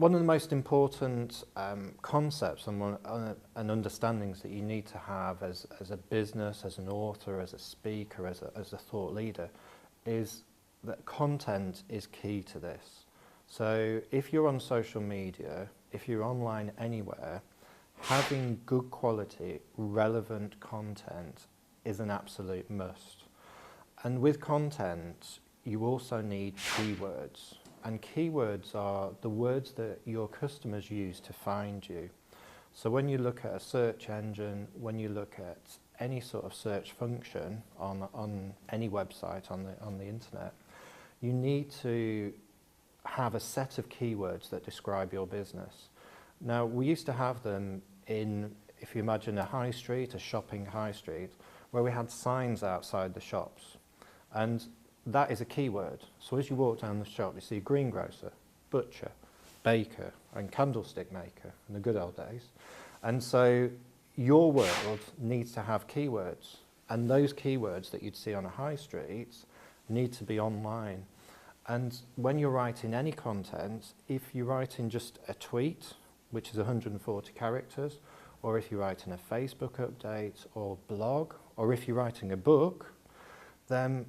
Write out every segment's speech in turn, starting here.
one of the most important concepts and understandings that you need to have as a business, as an author, as a speaker, as a thought leader, is that content is key to this. So if you're on social media, if you're online anywhere, having good quality, relevant content is an absolute must. And with content, you also need keywords. And keywords are the words that your customers use to find you. So when you look at a search engine, when you look at any sort of search function on any website on the internet, you need to have a set of keywords that describe your business. Now, we used to have them in, if you imagine a high street, a shopping high street, where we had signs outside the shops. And that is a keyword. So as you walk down the shop, you see greengrocer, butcher, baker, and candlestick maker in the good old days. And so your world needs to have keywords. And those keywords that you'd see on a high street need to be online. And when you're writing any content, if you're writing just a tweet, which is 140 characters, or if you're writing a Facebook update or blog, or if you're writing a book, then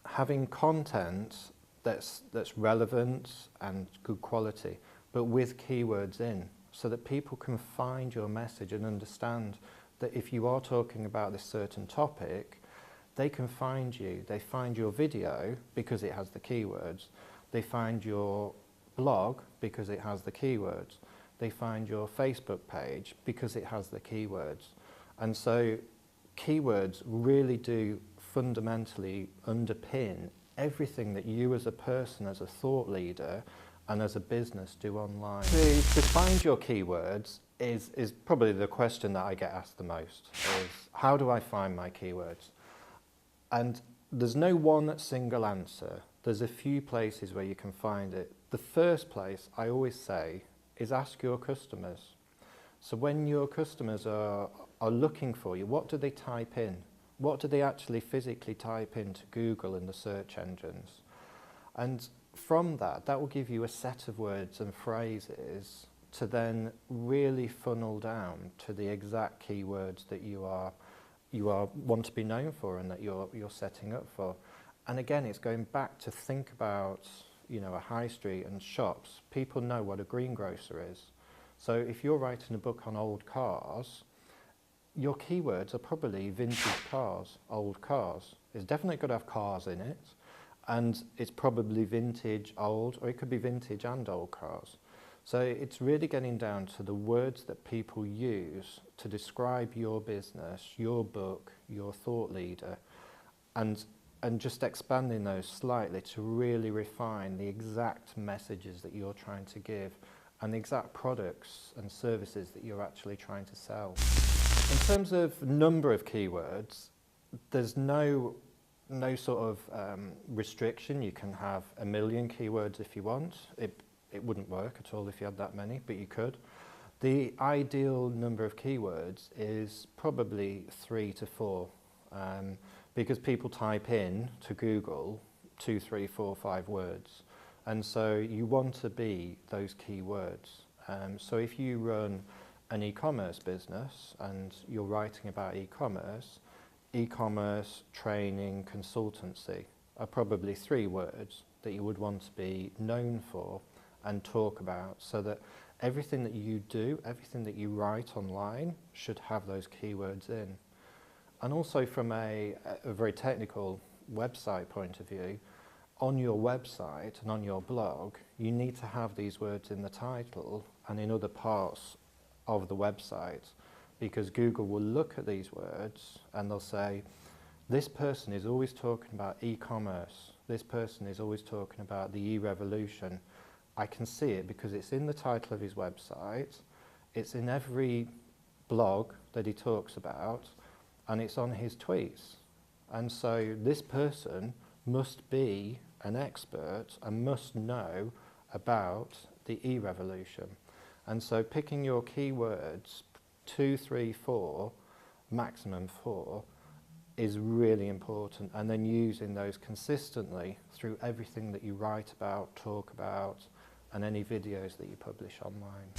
having content that's relevant and good quality, but with keywords in, so that people can find your message and understand that if you are talking about this certain topic, they can find you. They find your video because it has the keywords. They find your blog because it has the keywords. They find your Facebook page because it has the keywords. And so keywords really do fundamentally underpin everything that you as a person, as a thought leader, and as a business do online. To find your keywords is probably the question that I get asked the most, is how do I find my keywords? And there's no one single answer. There's a few places where you can find it. The first place I always say is ask your customers. So when your customers are looking for you, what do they type in? What do they actually physically type into Google in the search engines? And from that will give you a set of words and phrases to then really funnel down to the exact keywords that you want to be known for and that you're setting up for. And again, it's going back to think about, a high street and shops. People know what a greengrocer is. So if you're writing a book on old cars, your keywords are probably vintage cars, old cars. It's definitely got to have cars in it, and it's probably vintage, old, or it could be vintage and old cars. So it's really getting down to the words that people use to describe your business, your book, your thought leader, and just expanding those slightly to really refine the exact messages that you're trying to give and the exact products and services that you're actually trying to sell. In terms of number of keywords, there's no sort of restriction. You can have 1 million keywords if you want. It wouldn't work at all if you had that many, but you could. The ideal number of keywords is probably 3 to 4, because people type in to Google 2, 3, 4, 5 words. And so you want to be those keywords. So if you run an e-commerce business and you're writing about e-commerce, training, consultancy are probably 3 words that you would want to be known for and talk about, so that everything that you do, everything that you write online should have those keywords in. And also from a very technical website point of view, on your website and on your blog, you need to have these words in the title and in other parts of the website, because Google will look at these words and they'll say, this person is always talking about e-commerce, this person is always talking about the e-revolution. I can see it because it's in the title of his website, it's in every blog that he talks about, and it's on his tweets. And so this person must be an expert and must know about the e-revolution. And so picking your keywords, 2, 3, 4, maximum 4, is really important, and then using those consistently through everything that you write about, talk about, and any videos that you publish online.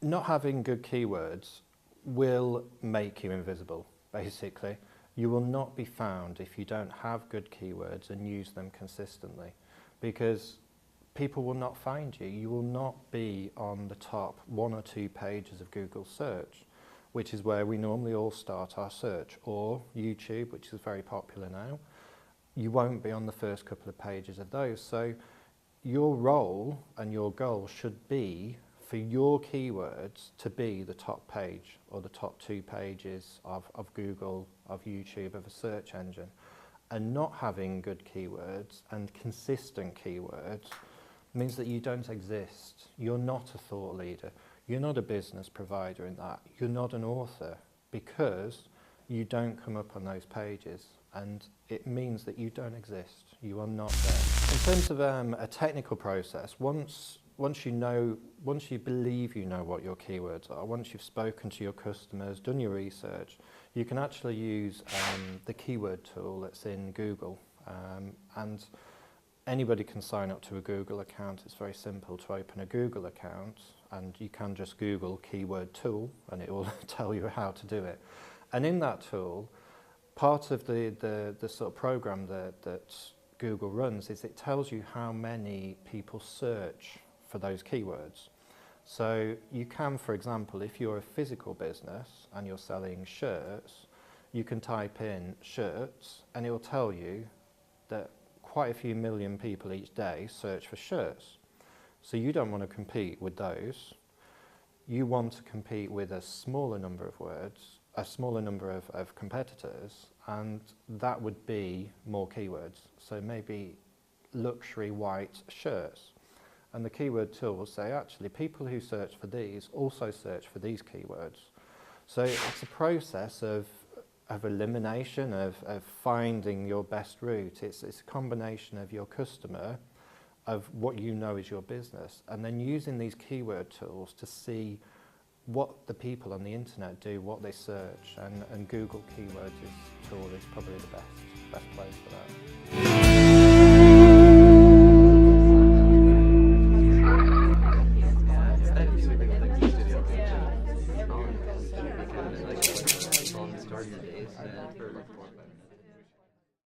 Not having good keywords will make you invisible, basically. You will not be found if you don't have good keywords and use them consistently, because people will not find you. You will not be on the top 1 or 2 pages of Google search, which is where we normally all start our search, or YouTube, which is very popular now. You won't be on the first couple of pages of those. So your role and your goal should be for your keywords to be the top page or the top 2 pages of Google, of YouTube, of a search engine. And not having good keywords and consistent keywords means that you don't exist. You're not a thought leader. You're not a business provider in that. You're not an author, because you don't come up on those pages, and it means that you don't exist. You are not there. In terms of a technical process, once you believe you know what your keywords are, once you've spoken to your customers, done your research, you can actually use the keyword tool that's in Google, and anybody can sign up to a Google account. It's very simple to open a Google account, and you can just Google keyword tool and it will tell you how to do it. And in that tool, part of the sort of program that Google runs is it tells you how many people search for those keywords. So you can, for example, if you're a physical business and you're selling shirts, you can type in shirts and it will tell you that quite a few million people each day search for shirts. So you don't want to compete with those. You want to compete with a smaller number of words, a smaller number of competitors, and that would be more keywords. So maybe luxury white shirts. And the keyword tool will say, actually, people who search for these also search for these keywords. So it's a process of elimination, of finding your best route. It's a combination of your customer, of what you know is your business, and then using these keyword tools to see what the people on the internet do, what they search, and Google Keywords tool is probably the best place for that.